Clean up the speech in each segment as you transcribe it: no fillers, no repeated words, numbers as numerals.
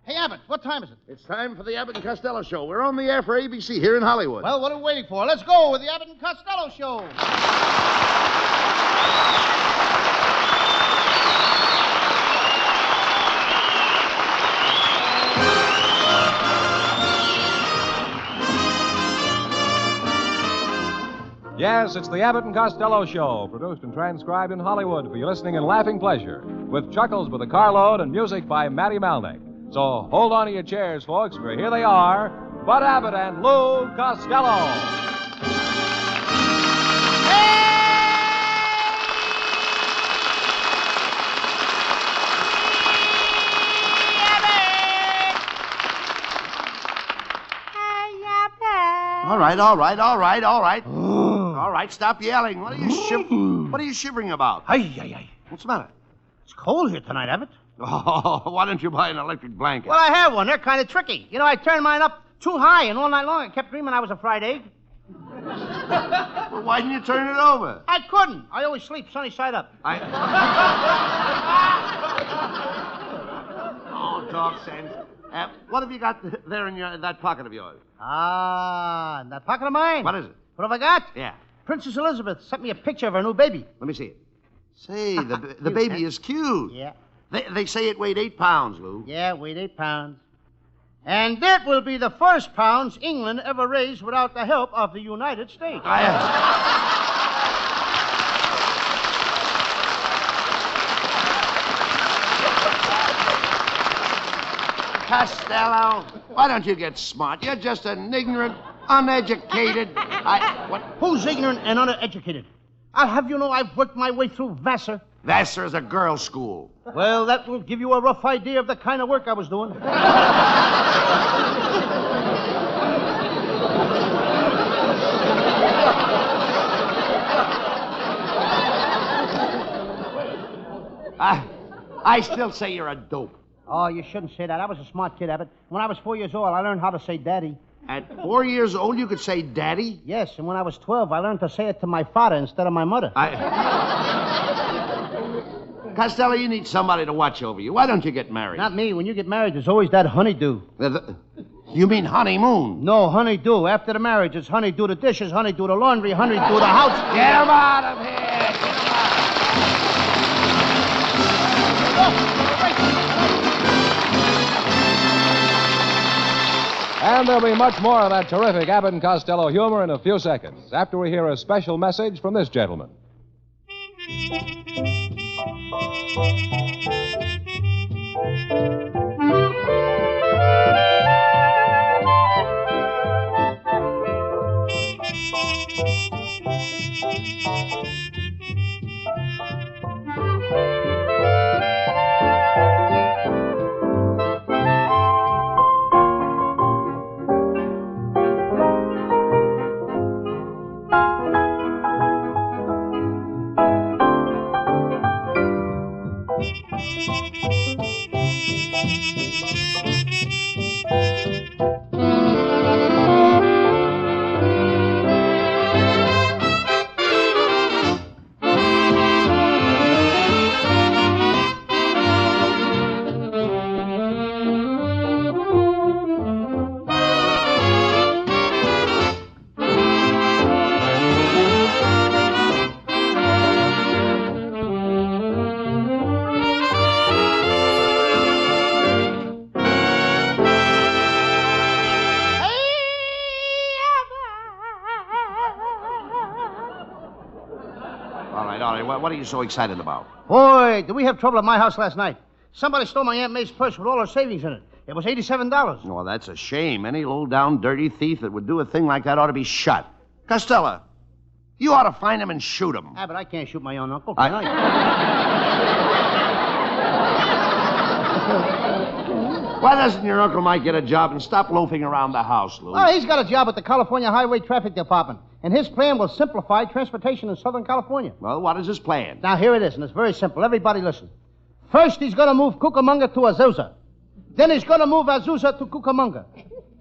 Hey, Abbott, what time is it? It's time for the Abbott and Costello Show. We're on the air for ABC here in Hollywood. Well, what are we waiting for? Let's go with the Abbott and Costello Show. Yes, it's the Abbott and Costello Show, produced and transcribed in Hollywood for your listening and laughing pleasure, with chuckles with a carload and music by Matty Malnick. So hold on to your chairs, folks, for here they are, Bud Abbott and Lou Costello. All right. All right, stop yelling. What are you shivering about? Hey. What's the matter? It's cold here tonight, Abbott. Oh, why don't you buy an electric blanket? Well, I have one. They're kind of tricky. You know, I turned mine up too high, and all night long I kept dreaming I was a fried egg. Well, why didn't you turn it over? I couldn't. I always sleep sunny side up. Oh, talk sense. What have you got there in that pocket of yours? Ah, in that pocket of mine. What is it? What have I got? Yeah. Princess Elizabeth sent me a picture of her new baby. Let me see it. Say, the baby is cute. Yeah. They say it weighed 8 pounds, Lou. Yeah, weighed 8 pounds. And that will be the first pounds England ever raised without the help of the United States. Costello, why don't you get smart? You're just an ignorant, uneducated... What? Who's ignorant and uneducated? I'll have you know I've worked my way through Vassar. Vassar is a girls' school. Well, that will give you a rough idea of the kind of work I was doing. I still say you're a dope. Oh, you shouldn't say that. I was a smart kid, Abbott. When I was 4 years old, I learned how to say daddy. At 4 years old, you could say daddy? Yes, and when I was 12, I learned to say it to my father instead of my mother. Costello, you need somebody to watch over you. Why don't you get married? Not me. When you get married, there's always that honeydew. You mean honeymoon? No, honeydew. After the marriage, it's honeydew the dishes, honeydew the laundry, honeydew the house. Get him out of here! Get him And there'll be much more of that terrific Abbott and Costello humor in a few seconds, after we hear a special message from this gentleman. What are you so excited about? Boy, did we have trouble at my house last night. Somebody stole my Aunt May's purse with all her savings in it. It was $87. Oh, that's a shame. Any low-down, dirty thief that would do a thing like that ought to be shot. Costello, you ought to find him and shoot him. Ah, but I can't shoot my own uncle, can I? Why doesn't your Uncle Mike get a job and stop loafing around the house, Lou? Oh, he's got a job at the California Highway Traffic Department, and his plan will simplify transportation in Southern California. Well, what is his plan? Now, here it is, and it's very simple. Everybody listen. First, he's going to move Cucamonga to Azusa. Then he's going to move Azusa to Cucamonga.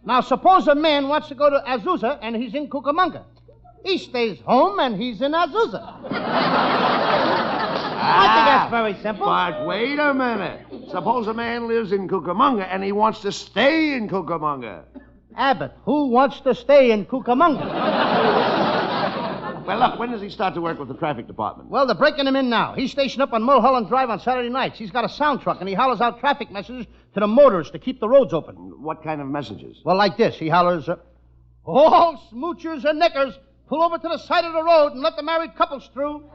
Now, suppose a man wants to go to Azusa, and he's in Cucamonga. He stays home, and he's in Azusa. I think that's very simple. But wait a minute. Suppose a man lives in Cucamonga and he wants to stay in Cucamonga. Abbott, who wants to stay in Cucamonga? Well, look, when does he start to work with the traffic department? Well, they're breaking him in now. He's stationed up on Mulholland Drive on Saturday nights. He's got a sound truck, and he hollers out traffic messages to the motorists to keep the roads open. What kind of messages? Well, like this. He hollers, all smoochers and knickers, pull over to the side of the road and let the married couples through.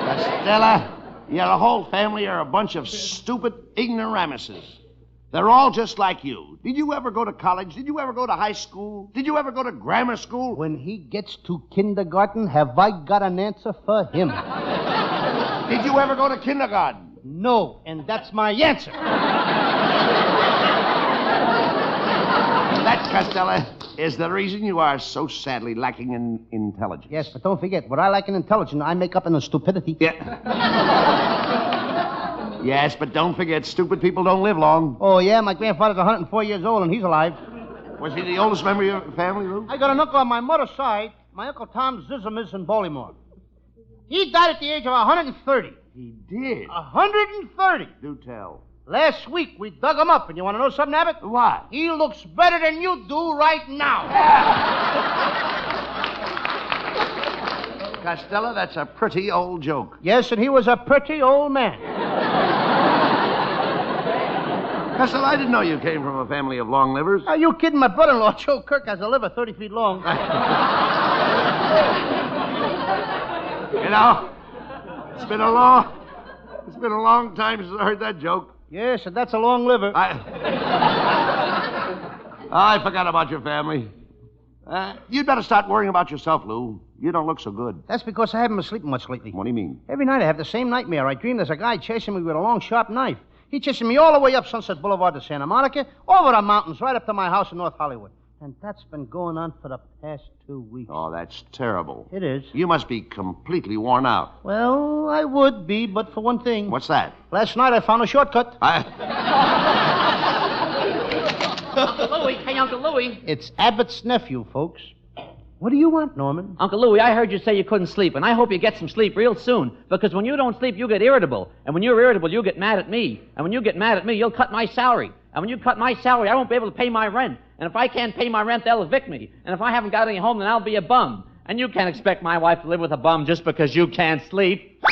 Costello, your whole family are a bunch of stupid ignoramuses. They're all just like you. Did you ever go to college? Did you ever go to high school? Did you ever go to grammar school? When he gets to kindergarten, have I got an answer for him? Did you ever go to kindergarten? No, and that's my answer. That, Costello, is the reason you are so sadly lacking in intelligence. Yes, but don't forget, what I lack in intelligence, I make up in stupidity. Yeah. Yes, but don't forget, stupid people don't live long. Oh, yeah? My grandfather's 104 years old, and he's alive. Was he the oldest member of your family, Lou? I got an uncle on my mother's side. My Uncle Tom Zism is in Baltimore. He died at the age of 130. He did? 130. Do tell. Last week, we dug him up, and you want to know something, Abbott? What? He looks better than you do right now. Costello, that's a pretty old joke. Yes, and he was a pretty old man. Costello, I didn't know you came from a family of long livers. Are you kidding? My brother-in-law, Joe Kirk, has a liver 30 feet long. You know, it's been a long time since I heard that joke. Yes, and that's a long liver. I forgot about your family. You'd better start worrying about yourself, Lou. You don't look so good. That's because I haven't been sleeping much lately. What do you mean? Every night I have the same nightmare. I dream there's a guy chasing me with a long, sharp knife. He's chasing me all the way up Sunset Boulevard to Santa Monica, over the mountains, right up to my house in North Hollywood. And that's been going on for the past 2 weeks. Oh, that's terrible. It is. You must be completely worn out. Well, I would be, but for one thing. What's that? Last night I found a shortcut. Uncle Louie. Hey, Uncle Louie. It's Abbott's nephew, folks. What do you want, Norman? Uncle Louie, I heard you say you couldn't sleep, and I hope you get some sleep real soon, because when you don't sleep, you get irritable. And when you're irritable, you get mad at me. And when you get mad at me, you'll cut my salary. And when you cut my salary, I won't be able to pay my rent. And if I can't pay my rent, they'll evict me. And if I haven't got any home, then I'll be a bum. And you can't expect my wife to live with a bum just because you can't sleep.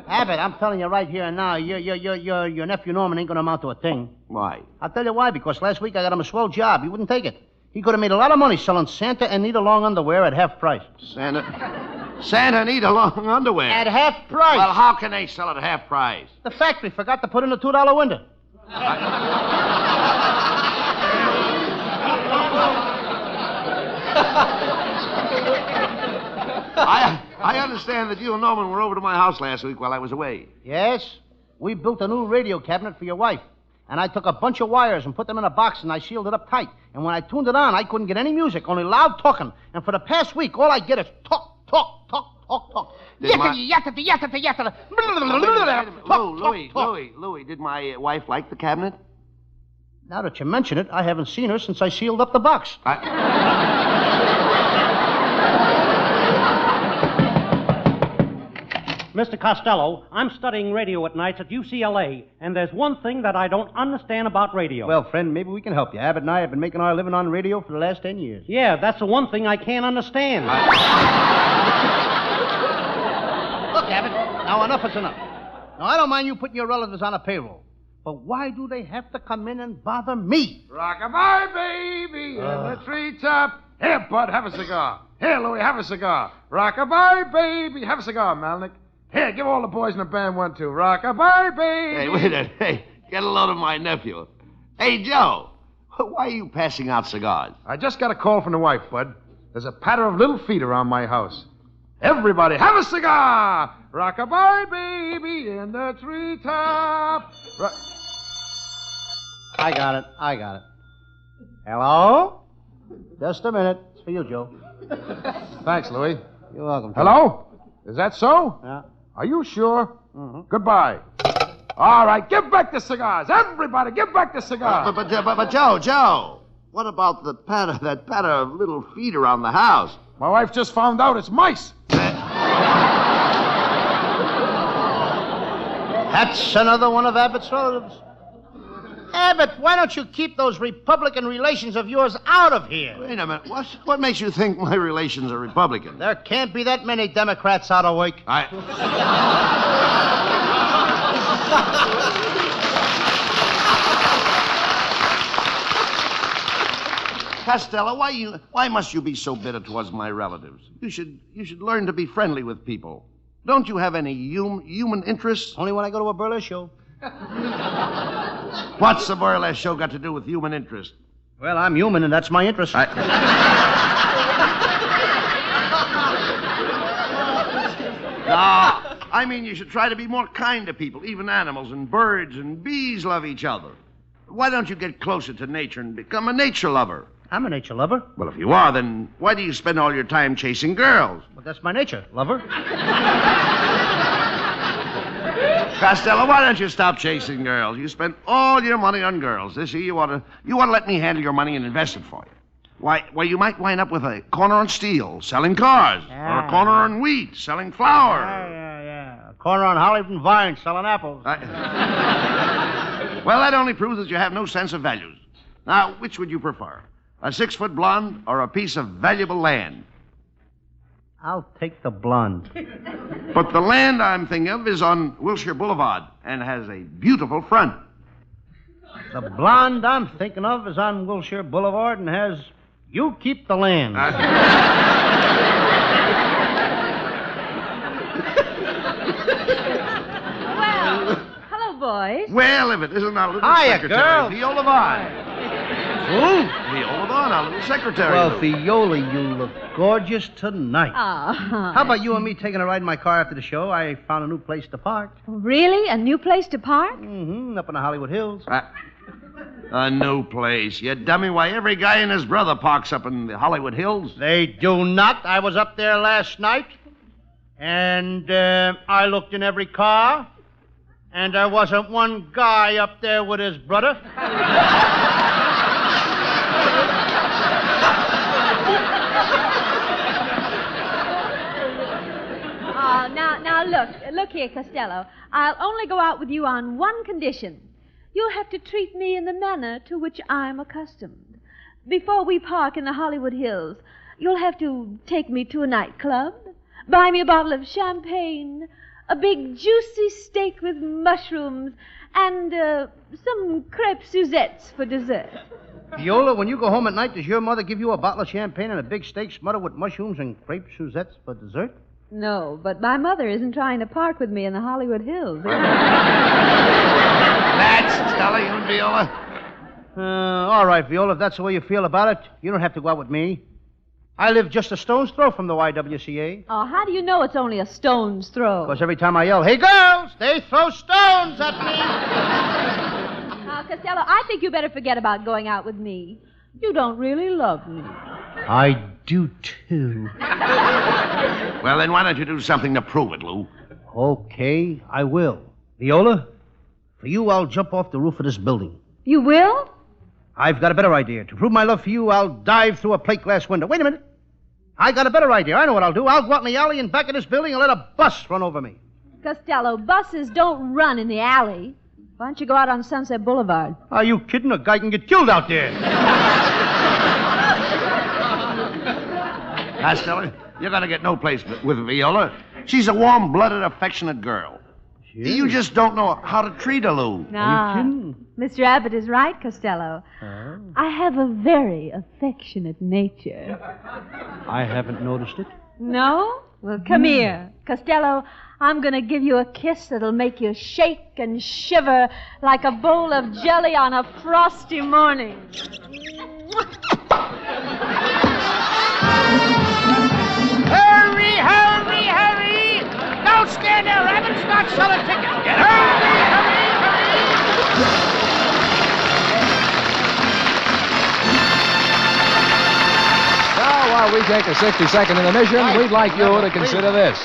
Abbott, I'm telling you right here and now, your nephew Norman ain't going to amount to a thing. Why? I'll tell you why, because last week I got him a swell job. He wouldn't take it. He could have made a lot of money selling Santa and Nita long underwear at half price. Santa and Nita long underwear. At half price. Well, how can they sell it at half price? The factory forgot to put in a $2 window. I understand that you and Norman were over to my house last week while I was away. Yes? We built a new radio cabinet for your wife. And I took a bunch of wires and put them in a box and I sealed it up tight. And when I tuned it on, I couldn't get any music, only loud talking. And for the past week, all I get is talk. Louie, did my wife like the cabinet? Now that you mention it, I haven't seen her since I sealed up the box. Mr. Costello, I'm studying radio at nights at UCLA, and there's one thing that I don't understand about radio. Well, friend, maybe we can help you. Abbott and I have been making our living on radio for the last 10 years. Yeah, that's the one thing I can't understand. Look, Abbott, now enough is enough. Now, I don't mind you putting your relatives on a payroll, but why do they have to come in and bother me? Rock-a-bye, baby, in the treetop. Here, Bud, have a cigar. Here, Louie, have a cigar. Rock-a-bye, baby. Have a cigar, Malnick. Here, give all the boys in the band one, too. Rock-a-bye, baby. Hey, wait a minute. Hey, get a load of my nephew. Hey, Joe, why are you passing out cigars? I just got a call from the wife, Bud. There's a patter of little feet around my house. Everybody, have a cigar. Rock-a-bye, baby, in the treetop. I got it. Hello? Just a minute. It's for you, Joe. Thanks, Louie. You're welcome. Hello? Is that so? Yeah. Are you sure? Mm-hmm. Goodbye. All right, give back the cigars. Everybody, give back the cigars. But Joe, what about that patter of little feet around the house? My wife just found out it's mice. That's another one of Abbott's relatives. Abbott, why don't you keep those Republican relations of yours out of here? Wait a minute. What makes you think my relations are Republican? There can't be that many Democrats out of work. Costello, why must you be so bitter towards my relatives? You should learn to be friendly with people. Don't you have any human interests? Only when I go to a burlesque show. What's the burlesque show got to do with human interest? Well, I'm human, and that's my interest. No, I mean you should try to be more kind to people. Even animals and birds and bees love each other. Why don't you get closer to nature and become a nature lover? I'm a nature lover. Well, if you are, then why do you spend all your time chasing girls? But that's my nature, lover. Costello, why don't you stop chasing girls? You spend all your money on girls. This year you ought to let me handle your money and invest it for you. Why, you might wind up with a corner on steel, selling cars, or a corner on wheat, selling flour. Yeah. A corner on Hollywood and Vine, selling apples. Well, that only proves that you have no sense of values. Now, which would you prefer? A 6-foot blonde or a piece of valuable land? I'll take the blonde. But the land I'm thinking of is on Wilshire Boulevard and has a beautiful front. The blonde I'm thinking of is on Wilshire Boulevard and has... You keep the land. Well, hello, boys. Well, if it isn't our little Hiya, secretary, girl. Viola Vaughn. Who? Viola Vaughn, our little secretary. Well, Viola, you look gorgeous tonight. Ah. How about you and me taking a ride in my car after the show? I found a new place to park. Really? A new place to park? Mm-hmm, up in the Hollywood Hills. A new place. You dummy. Why, every guy and his brother parks up in the Hollywood Hills. They do not. I was up there last night, and I looked in every car, and there wasn't one guy up there with his brother. Now, look here, Costello. I'll only go out with you on one condition. You'll have to treat me in the manner to which I'm accustomed. Before we park in the Hollywood Hills, you'll have to take me to a nightclub, buy me a bottle of champagne, a big juicy steak with mushrooms, and some crepe Suzettes for dessert. Viola, when you go home at night, does your mother give you a bottle of champagne and a big steak smothered with mushrooms and crepe Suzettes for dessert? No, but my mother isn't trying to park with me in the Hollywood Hills. That's Stella, you and Viola. All right, Viola, if that's the way you feel about it, you don't have to go out with me. I live just a stone's throw from the YWCA. Oh, how do you know it's only a stone's throw? Because every time I yell, "Hey, girls," they throw stones at me. Costello, I think you better forget about going out with me. You don't really love me. I do, too. Well, then why don't you do something to prove it, Lou? Okay, I will. Viola, for you, I'll jump off the roof of this building. You will? I've got a better idea. To prove my love for you, I'll dive through a plate glass window. Wait a minute. I got a better idea. I know what I'll do. I'll go out in the alley in back of this building and let a bus run over me. Costello, buses don't run in the alley. Why don't you go out on Sunset Boulevard? Are you kidding? A guy can get killed out there. Costello, you're going to get no place with Viola. She's a warm-blooded, affectionate girl. You just don't know how to treat her, Lou. No. Mr. Abbott is right, Costello. Oh. I have a very affectionate nature. I haven't noticed it. No? Well, come here. Costello, I'm going to give you a kiss that'll make you shake and shiver like a bowl of jelly on a frosty morning. Hurry, hurry, hurry! Don't stand there, Rabbit. Start selling tickets. Get hurry, hurry, Now, while we take a 60-second intermission, we'd like you to consider this.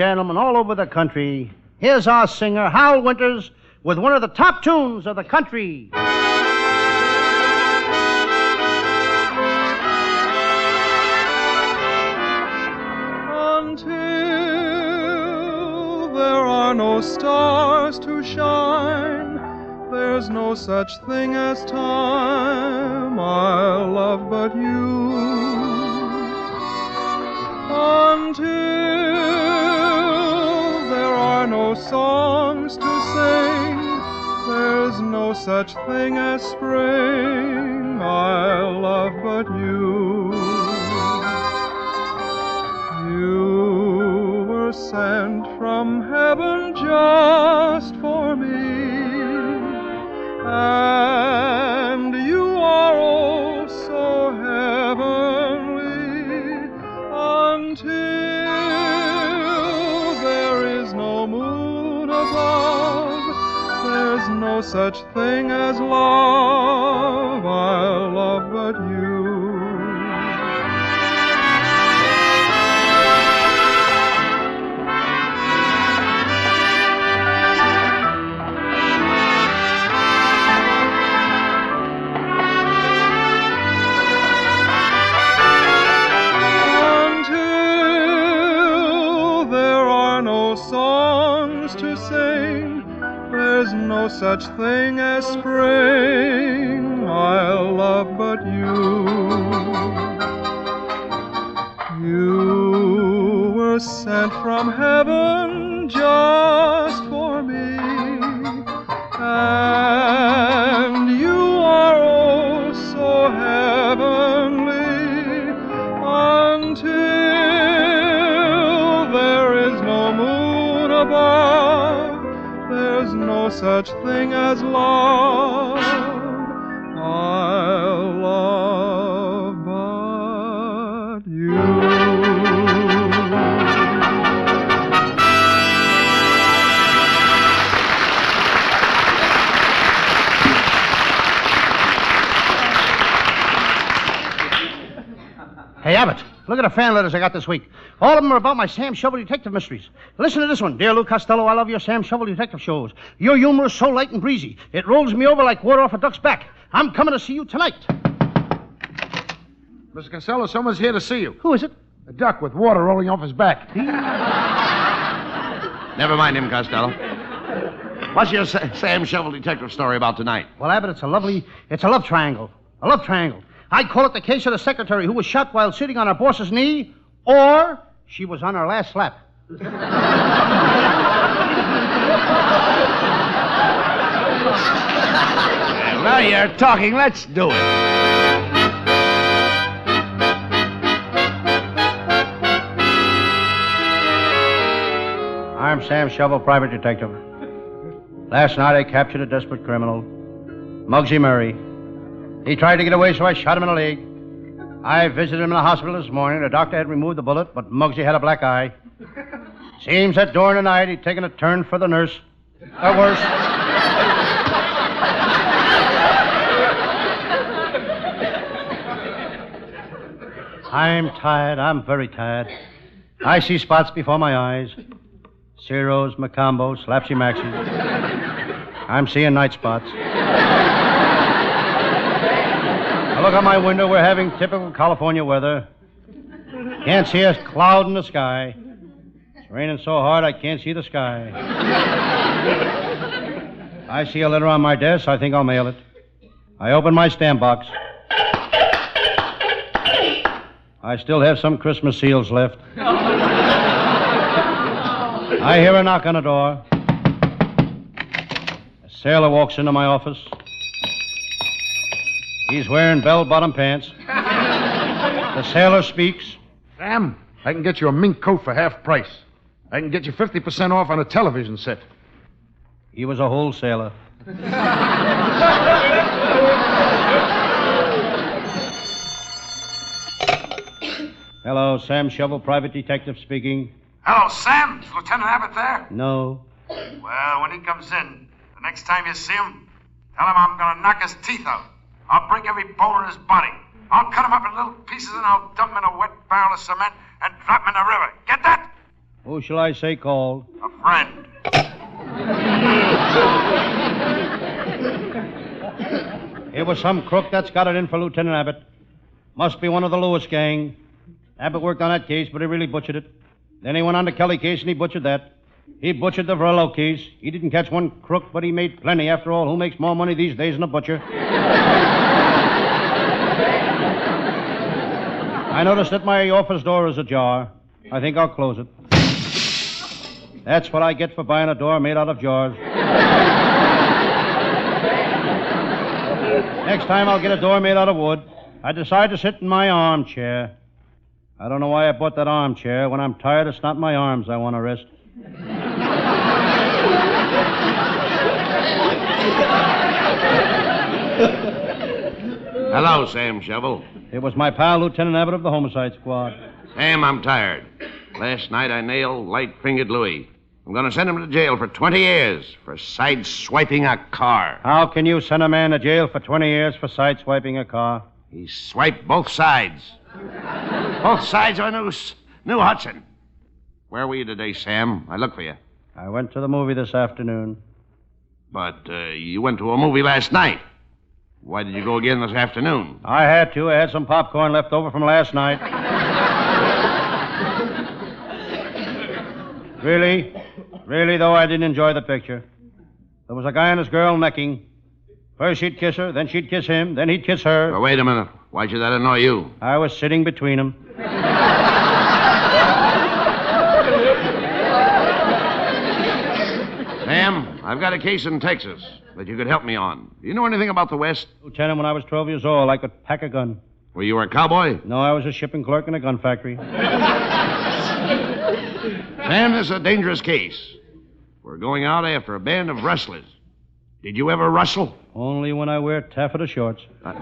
gentlemen all over the country, here's our singer, Hal Winters, with one of the top tunes of the country. Until there are no stars to shine, there's no such thing as time I love but you. Until there are no songs to sing, there's no such thing as spring I love but you. You were sent from heaven just for me, and you are oh so heavenly. Until there is no moon above, there's no such thing as love I love but you. There's no such thing as spring I'll love but you. You were sent from heaven just for me, and you are oh so heavenly. Until there is no moon above, there's no such thing as love I'll love but you. Hey, Abbott, look at the fan letters I got this week. All of them are about my Sam Shovel Detective mysteries. Listen to this one. Dear Lou Costello, I love your Sam Shovel Detective shows. Your humor is so light and breezy. It rolls me over like water off a duck's back. I'm coming to see you tonight. Mr. Costello, someone's here to see you. Who is it? A duck with water rolling off his back. Never mind him, Costello. What's your Sam Shovel Detective story about tonight? Well, Abbott, it's a love triangle. A love triangle. I call it the case of the secretary who was shot while sitting on her boss's knee, or she was on her last lap. Well, you're talking. Let's do it. I'm Sam Shovel, private detective. Last night I captured a desperate criminal, Muggsy Murray. He tried to get away, so I shot him in the leg. I visited him in the hospital this morning. The doctor had removed the bullet, but Muggsy had a black eye. Seems that during the night he'd taken a turn for the nurse. Or worse. I'm tired. I'm very tired. I see spots before my eyes. Ciros, Macambos, Slapsy Maxis. I'm seeing night spots. I look out my window. We're having typical California weather. Can't see a cloud in the sky. It's raining so hard I can't see the sky. I see a letter on my desk. I think I'll mail it. I open my stamp box. I still have some Christmas seals left. I hear a knock on the door. A sailor walks into my office. He's wearing bell-bottom pants. The sailor speaks. Sam, I can get you a mink coat for half price. I can get you 50% off on a television set. He was a wholesaler. Hello, Sam Shovel, private detective speaking. Hello, Sam. Is Lieutenant Abbott there? No. Well, when he comes in, the next time you see him, tell him I'm going to knock his teeth out. I'll break every bone in his body. I'll cut him up in little pieces and I'll dump him in a wet barrel of cement and drop him in the river. Get that? Who shall I say called? A friend. It was some crook that's got it in for Lieutenant Abbott. Must be one of the Lewis gang. Abbott worked on that case, but he really butchered it. Then he went on the Kelly case, and he butchered that. He butchered the Verlo case. He didn't catch one crook, but he made plenty. After all, who makes more money these days than a butcher? I noticed that my office door is ajar. I think I'll close it. That's what I get for buying a door made out of jars. Next time I'll get a door made out of wood. I decide to sit in my armchair. I don't know why I bought that armchair. When I'm tired, it's not my arms I want to rest. Hello, Sam Shovel. It was my pal, Lieutenant Abbott of the Homicide Squad. Sam, I'm tired. Last night I nailed light-fingered Louis. I'm going to send him to jail for 20 years for side-swiping a car. How can you send a man to jail for 20 years for side-swiping a car? He swiped both sides. Both sides of a new Hudson. Where were you today, Sam? I looked for you. I went to the movie this afternoon. But you went to a movie last night. Why did you go again this afternoon? I had to. I had some popcorn left over from last night. Really, though, I didn't enjoy the picture. There was a guy and his girl necking. First she'd kiss her, then she'd kiss him, then he'd kiss her. Now, wait a minute. Why should that annoy you? I was sitting between them. Sam, I've got a case in Texas that you could help me on. Do you know anything about the West? Lieutenant, when I was 12 years old, I could pack a gun. Were you a cowboy? No, I was a shipping clerk in a gun factory. Sam, this is a dangerous case. We're going out after a band of rustlers. Did you ever rustle? Only when I wear taffeta shorts. Can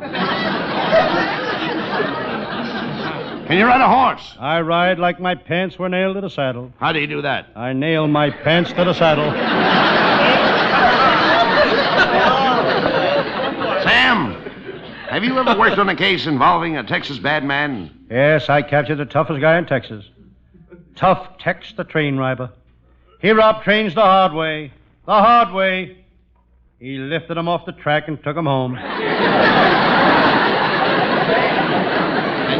you ride a horse? I ride like my pants were nailed to the saddle. How do you do that? I nail my pants to the saddle. Sam, have you ever worked on a case involving a Texas bad man? Yes, I captured the toughest guy in Texas. Tough Tex, the train robber. He robbed trains the hard way. The hard way. He lifted them off the track and took them home. And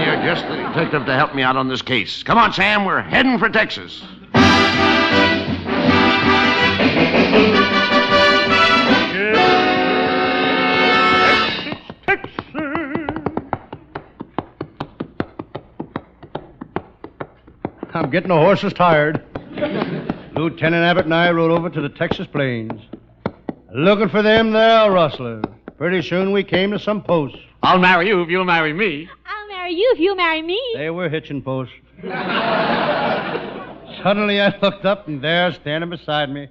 you're just the detective to help me out on this case. Come on, Sam, we're heading for Texas. I'm getting the horses tired. Lieutenant Abbott and I rode over to the Texas plains. Looking for them there rustlers. Pretty soon we came to some posts. I'll marry you if you'll marry me. I'll marry you if you marry me. They were hitching posts. Suddenly I looked up, and there, standing beside me,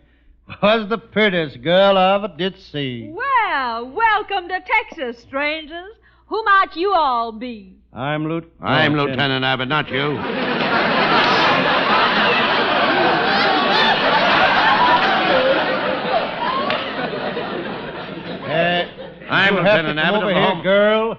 was the prettiest girl I ever did see. Well, welcome to Texas, strangers. Who might you all be? I'm Lieutenant Abbott, not you. I'm Lieutenant Abbott of the girl.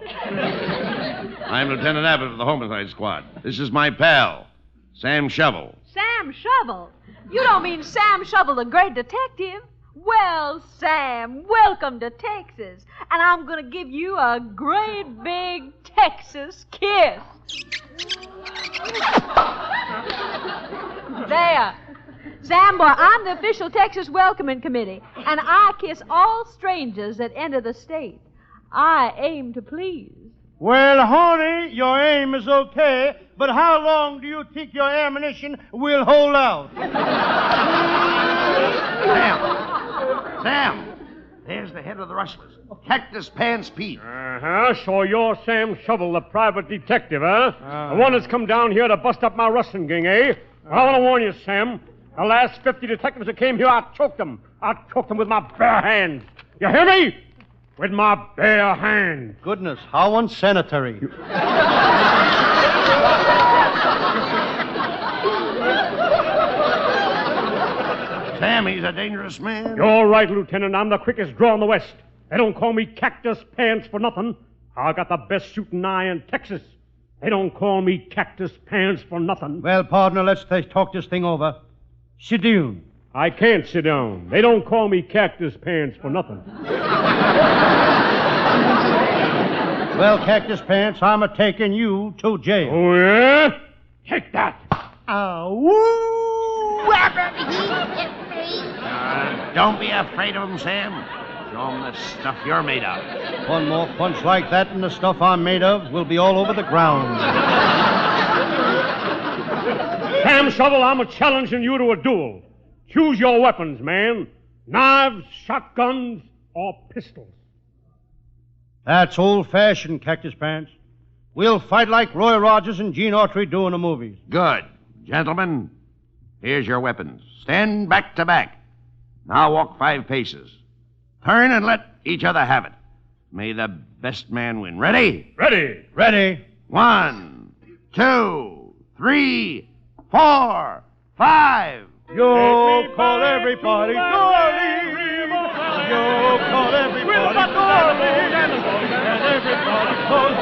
I'm Lieutenant Abbott of the Homicide Squad. This is my pal, Sam Shovel. Sam Shovel? You don't mean Sam Shovel, the great detective? Well, Sam, welcome to Texas. And I'm going to give you a great big Texas kiss. There. Sam, boy, I'm the official Texas Welcoming Committee, and I kiss all strangers that enter the state. I aim to please. Well, honey, your aim is okay, but how long do you think your ammunition will hold out? Sam, there's the head of the rustlers. Cactus Pants Pete. So you're Sam Shovel, the private detective, huh? The one that's come down here to bust up my rustling gang, eh? I want to warn you, Sam. The last 50 detectives that came here, I choked them. I choked them with my bare hands. You hear me? With my bare hands. Goodness, how unsanitary. Sam, he's a dangerous man. You're right, Lieutenant. I'm the quickest draw in the West. They don't call me Cactus Pants for nothing. I got the best shooting eye in Texas. They don't call me Cactus Pants for nothing. Well, partner, let's talk this thing over. Sit down. I can't sit down. They don't call me Cactus Pants for nothing. Well, Cactus Pants, I'm a-taking you to jail. Oh, yeah? Take that. Don't be afraid of him, Sam. Show him the stuff you're made of. One more punch like that and the stuff I'm made of will be all over the ground. Sam Shovel, I'm challenging you to a duel. Choose your weapons, man. Knives, shotguns, or pistols. That's old-fashioned, Cactus Pants. We'll fight like Roy Rogers and Gene Autry do in the movies. Good. Gentlemen, here's your weapons. Stand back to back. Now walk 5 paces. Turn and let each other have it. May the best man win. Ready? Ready. Ready. 1, 2, 3, 4, 5. Yo, call everybody, darling. Yo, call everybody, darling. And everybody calls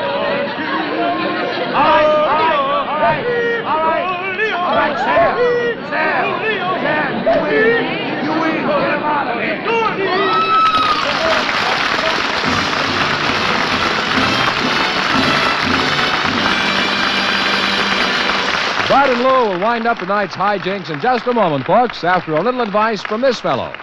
All right, Sam, you win. You win. Get him out of here. Bud and Lou will wind up tonight's hijinks in just a moment, folks, after a little advice from this fellow.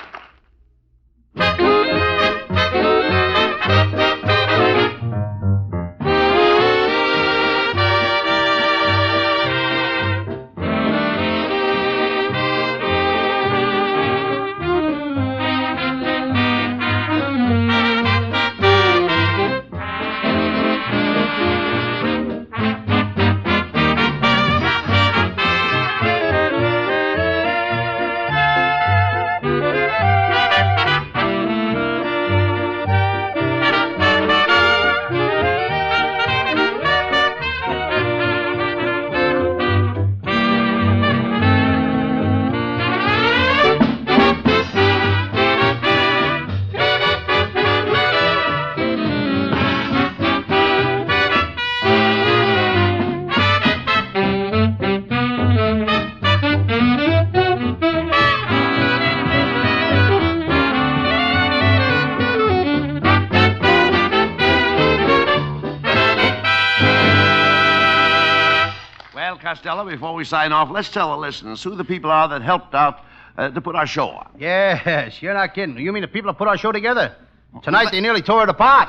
Costello, before we sign off, let's tell the listeners who the people are that helped out to put our show on. Yes, you're not kidding. You mean the people that put our show together? Tonight they nearly tore it apart.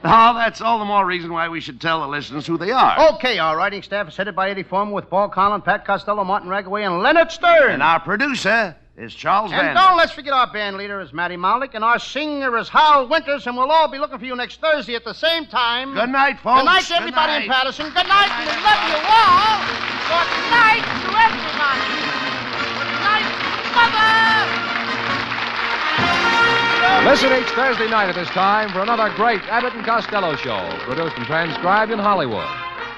Oh, that's all the more reason why we should tell the listeners who they are. Okay, our writing staff is headed by Eddie Foreman with Paul Collin, Pat Costello, Martin Ragaway, and Leonard Stern. And our producer is Charles Van. And don't let's forget our band leader is Matty Malnick, and our singer is Hal Winters, and we'll all be looking for you next Thursday at the same time. Good night, folks. Good night to everybody in Patterson. Good night, and we love you all. Good night to everybody. Good night, Mother. Listen each Thursday night at this time for another great Abbott and Costello show, produced and transcribed in Hollywood.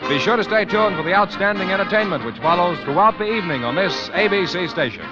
Be sure to stay tuned for the outstanding entertainment which follows throughout the evening on this ABC station.